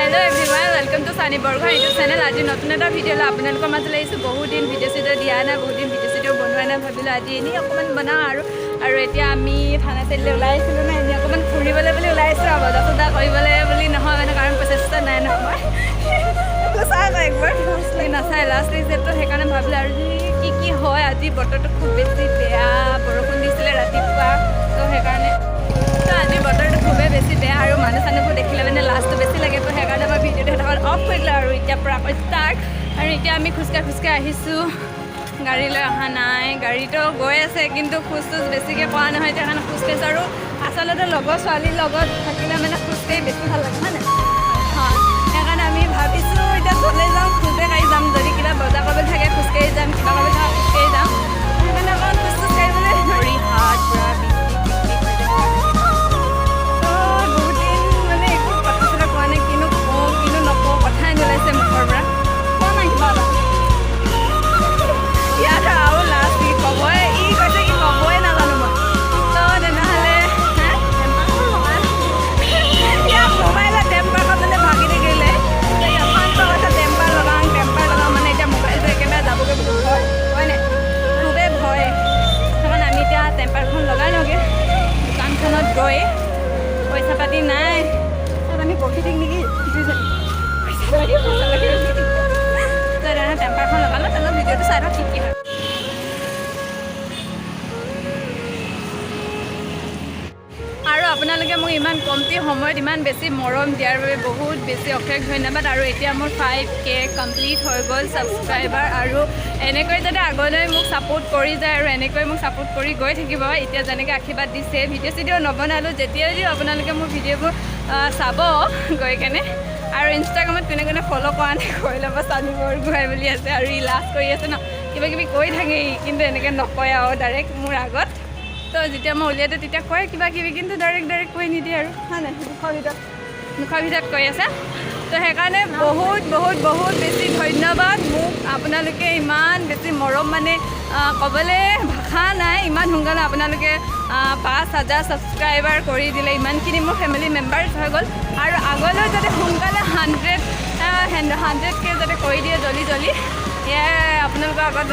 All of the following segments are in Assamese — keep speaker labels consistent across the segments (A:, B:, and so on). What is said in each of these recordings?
A: हेलो एवरीवन वेलकम टू सानी बरगोहाई यूट्यूब चैनल। आज नतुन एटा भिडिओ आपलोকৰ মাজলৈ আহিছোঁ। বহুত দিন ভিডিঅ' চিডিঅ' দিয়া নাই, বহুত দিন ভিডিঅ' চিডিঅ' বনোৱা নাই। ভাবিলোঁ আজি এনেই অকণমান বনাওঁ আৰু এতিয়া আমি থানা চাইডলৈ ওলাই আহিছিলোঁ না, এনেই অকণমান ফুৰিবলৈ বুলি ওলাই আহিছোঁ আৰু বজাৰ চজাৰ কৰিবলৈ বুলি নহয় মানে, কাৰণ পইচা চইচা নাই ন মই চাই একবাৰ নাচাই লাষ্ট ৰিজেক্টটো, সেইকাৰণে ভাবিলোঁ আৰু কি হয়। আজি বতৰটো খুব বেছি বেয়া, বৰষুণ দিছিলে ৰাতিপুৱা, তো সেইকাৰণে আজি বতৰটো খুবেই বেছি বেয়া আৰু মানুহ চানুহবোৰ দেখিলে মানে লাজটো বেছি লাগে। তো সেইকাৰণে মই ভিডিঅ'টো সেইডোখৰত অফ কৰিলোঁ আৰু এতিয়াৰ পৰা আকৌ ষ্টাৰ্ট। আৰু এতিয়া আমি খোজকাঢ়ি আহিছোঁ, গাড়ী লৈ অহা নাই। গাড়ীটো গৈ আছে কিন্তু খোজ চোজ বেছিকৈ কৰা নহয়, সেইকাৰণে খোজকাঢ়িছোঁ। আৰু আচলতে লগৰ ছোৱালীৰ লগত থাকিলে মানে খোজকাঢ়ি বেছি ভাল লাগে, হয় নাই? হয়, সেইকাৰণে আমি ভাবিছোঁ এতিয়া চলাই যাওঁ, খোজে কাঢ়ি যাম। যদি কিবা বজাৰ কৰিবলৈ থাকে খোজকাঢ়ি যাম, কিবা কৰিবলৈ থাকে খোজকাঢ়ি যাম। সেইকাৰণে অকণমান খোজ চোজ কাঢ়িবলৈ ভৰি হাত পূৰা কথাই নোলাইছে মুখৰ পৰা। কোৱা নাই কিবা এটা ইয়াত আৰু লাষ্ট কি ক'বই, ই কৈছে কি ক'বই নাজানো মই। তো তেনেহ'লে ইয়াত মোবাইলৰ টেম্পাৰখন মানে ভাগি থাকিলে, এখন কৈছে টেম্পাৰ লগাওঁ মানে এতিয়া মোবাইলটো একেবাৰে যাবগৈ বুলি ভয়, হয় নাই? খুবেই ভয়। সেইকাৰণে আমি এতিয়া টেম্পাৰখন লগাই লওঁগৈ। দোকানখনত গৈ পইচা পাতি নাই, তাত আমি বহি দিম নেকি দুইজনী? টেম্পাৰখন লগালোঁ, তেনেহ'লে ভিডিঅ'টো চাই লওঁ কি হয়। আৰু আপোনালোকে মোক ইমান কমটি সময়ত ইমান বেছি মৰম দিয়াৰ বাবে বহুত বেছি অশেষ ধন্যবাদ। আৰু এতিয়া মোৰ 5K কমপ্লিট হৈ গ'ল ছাবস্ক্ৰাইবাৰ। আৰু এনেকৈ যাতে আগলৈ মোক ছাপোৰ্ট কৰি যায় আৰু এনেকৈ মোক ছাপোৰ্ট কৰি গৈ থাকিব। এতিয়া যেনেকৈ আশীৰ্বাদ দিছে, ভিডিঅ' চিডিঅ' নবনালোঁ, যেতিয়াই দিওঁ আপোনালোকে মোৰ ভিডিঅ'বোৰ চাব গৈ কেনে। আৰু ইনষ্টাগ্ৰামত কোনে কোনে ফ'ল' কৰা নাই কৰি ল'ব, সানি বৰগোহাঁই বুলি আছে। আৰু ই লাজ কৰি আছে ন, কিবা কিবি কৈ থাকে ই, কিন্তু এনেকৈ নকয় আৰু ডাইৰেক্ট মোৰ আগত। তো যেতিয়া মই উলিয়াই দিওঁ তেতিয়া কয় কিবা কিবি, কিন্তু ডাইৰেক্ট কৈ নিদিয়ে আৰু, হয় নাই? মুখৰ ভিতৰত কৈ আছে। তো সেইকাৰণে বহুত বেছি ধন্যবাদ। মোক আপোনালোকে ইমান বেছি মৰম, মানে ক'বলৈ ভাষা নাই। ইমান সোনকালে আপোনালোকে 5,000 ছাবস্ক্ৰাইবাৰ কৰি দিলে, ইমানখিনি মোৰ ফেমিলি মেম্বাৰ্ছ হৈ গ'ল। আৰু আগলৈ যাতে সোনকালে 100K যাতে কৰি দিয়ে জল্দি, এয়াই আপোনালোকৰ আগত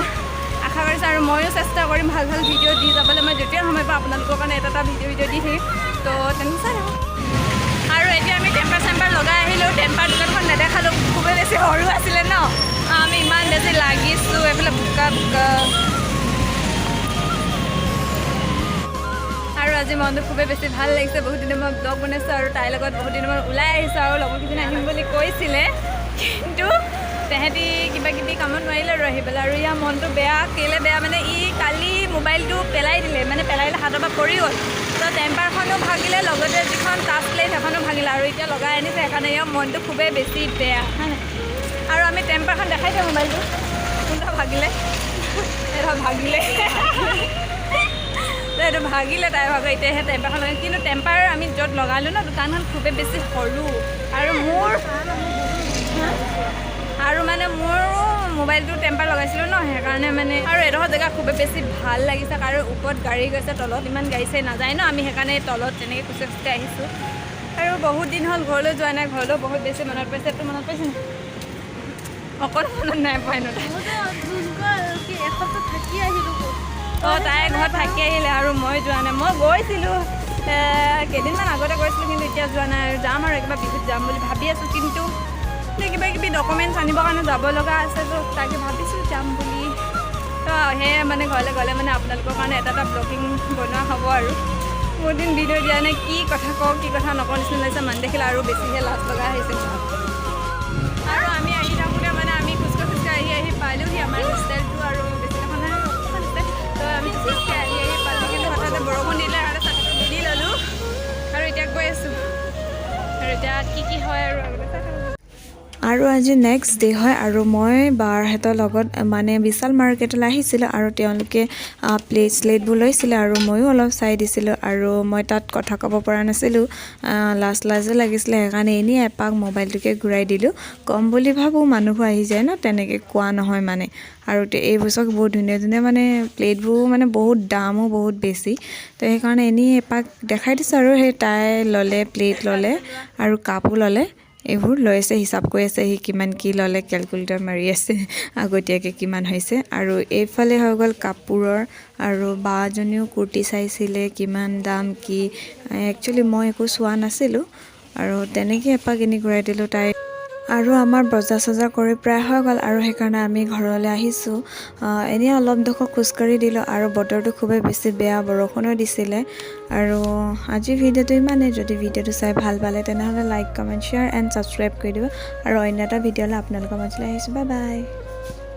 A: আশা কৰিছোঁ। আৰু ময়ো চেষ্টা কৰিম ভাল ভিডিঅ' দি যাবলৈ। মই যেতিয়া সময় পাওঁ আপোনালোকৰ কাৰণে এটা ভিডিঅ' দি থাকিম। তো তেনেকৈ চাই থাকক। আৰু এতিয়া আমি টেম্পাৰ লগাই আহিলোঁ। টেম্পাৰ দোকানখন নেদেখালোঁ, খুবেই বেছি সৰু আছিলে ন, আমি ইমান বেছি লাগিছোঁ এইফালে বোকা। আৰু আজি মনটো খুবেই বেছি ভাল লাগিছে। বহুত দিনৰ মই ব্লগ বনাইছোঁ আৰু তাইৰ লগত বহুত দিনৰ মই ওলাই আহিছোঁ। আৰু লগৰকেইজনী আহিম বুলি কৈছিলে, কিন্তু তেহেঁতি কিবা কিবি কামত নোৱাৰিলে আৰু আহিবলৈ। আৰু ইয়াৰ মনটো বেয়া, কেলৈ বেয়া মানে ই কালি মোবাইলটো পেলাই দিলে, মানে পেলাইলে হাতৰ পৰা পৰি গ'ল। তো টেম্পাৰখনো ভাগিলে, লগতে যিখন টাচ প্লেট সেইখনো ভাগিলে। আৰু এতিয়া লগাই আনিছে, সেইকাৰণে ইয়াৰ মনটো খুবেই বেছি বেয়া, হয় নাই? আৰু আমি টেম্পাৰখন দেখাইছোঁ মোবাইলটো কোনটা ভাগিলে, এইটো ভাগিলে এইটো ভাগিলে তাই ভাগৰ। এতিয়া সেই টেম্পাৰখন লগাই, কিন্তু টেম্পাৰ আমি য'ত লগালোঁ ন, দোকানখন খুবেই বেছি সৰু। আৰু মোৰো মোবাইলটো টেম্পাৰ লগাইছিলোঁ ন, সেইকাৰণে মানে। আৰু এডোখৰ জেগা খুবেই বেছি ভাল লাগিছে, কাৰণ ওপৰত গাড়ী গৈছে, তলত ইমান গাড়ী চাড়ী নাযায় ন, আমি সেইকাৰণে তলত তেনেকৈ খোজকাঢ়ি আহিছোঁ। আৰু বহুত দিন হ'ল ঘৰলৈ যোৱা নাই, ঘৰলৈও বহুত বেছি মনত পৰিছে। তো মনত পৰিছে নে? অকল মনত নাই পোৱা ন,
B: এসপ্তাহ থাকি আহিলোঁ।
A: অঁ, তাই ঘৰত থাকি আহিলে আৰু মই যোৱা নাই। মই গৈছিলোঁ কেইদিনমান আগতে গৈছিলোঁ, কিন্তু এতিয়া যোৱা নাই। আৰু যাম আৰু একেবাৰে বিহুত যাম বুলি ভাবি আছোঁ, কিন্তু কিবা কিবি ডকুমেণ্টছ আনিবৰ কাৰণে যাব লগা আছে। তো তাকে ভাবিছোঁ যাম বুলি। তো সেয়ে মানে ঘৰলৈ গ'লে মানে আপোনালোকৰ কাৰণে এটা ব্লগিং বনোৱা হ'ব। আৰু বহুত দিন ভিডিঅ' দিয়া নাই, কি কথা কওঁ কি কথা নকওঁ নিচিনা লাগিছে। মানুহ দেখিলে আৰু বেছিহে লাজ লগা আহিছে। আৰু আমি আহি থাকোঁতে মানে আমি খোজকাঢ়ি আহি পালোঁহি আমাৰ হোষ্টেলটো। আৰু বেছি কথা নাই, তো আমি খোজকাঢ়ি আহি পালোঁ, কিন্তু হঠাতে বৰষুণ দিলে আৰু ছাতিটো পিন্ধি ল'লোঁ। আৰু এতিয়া গৈ আছোঁ, আৰু এতিয়া কি হয় আৰু
C: আৰু আজি নেক্সট ডে হয়। আৰু মই বাৰহঁতৰ লগত মানে বিশাল মাৰ্কেটলৈ আহিছিলোঁ, আৰু তেওঁলোকে প্লেট শ্লেটবোৰ লৈছিলে, আৰু ময়ো অলপ চাই দিছিলোঁ। আৰু মই তাত কথা ক'ব পৰা নাছিলোঁ, লাজো লাগিছিলে, সেইকাৰণে এনেই এপাক মোবাইলটোকে ঘূৰাই দিলোঁ। কম বুলি ভাবোঁ, মানুহবোৰ আহি যায় ন, তেনেকৈ কোৱা নহয় মানে। আৰু এই বছৰ বহুত ধুনীয়া মানে প্লেটবোৰ, মানে বহুত দামো বহুত বেছি। তো সেইকাৰণে এনেই এপাক দেখাই দিছোঁ। আৰু সেই তাই ল'লে, প্লেট ল'লে আৰু কাপো ল'লে। এইবোৰ লৈ আছে, হিচাপ কৰি আছে সি কিমান কি ল'লে, কেলকুলেটাৰ মাৰি আছে আগতীয়াকৈ কিমান হৈছে। আৰু এইফালে হৈ গ'ল কাপোৰৰ, আৰু বাজনীও কুৰ্তি চাইছিলে কিমান দাম কি। একচুৱেলি মই একো চোৱা নাছিলোঁ আৰু তেনেকৈ এপাক কিনি ঘূৰাই দিলোঁ তাইক। আৰু আমাৰ বজাৰ চজাৰ কৰি প্ৰায় হৈ গ'ল আৰু সেইকাৰণে আমি ঘৰলৈ আহিছোঁ। এনেই অলপ ডোখৰ খোজকাঢ়ি দিলোঁ আৰু বতৰটো খুবেই বেছি বেয়া, বৰষুণো দিছিলে। আৰু আজিৰ ভিডিঅ'টো ইমানেই। যদি ভিডিঅ'টো চাই ভাল পালে তেনেহ'লে like, comment, share and subscribe কৰি দিব। আৰু অন্য এটা ভিডিঅ'লৈ আপোনালোকৰ মাজলৈ আহিছোঁ। Bye bye.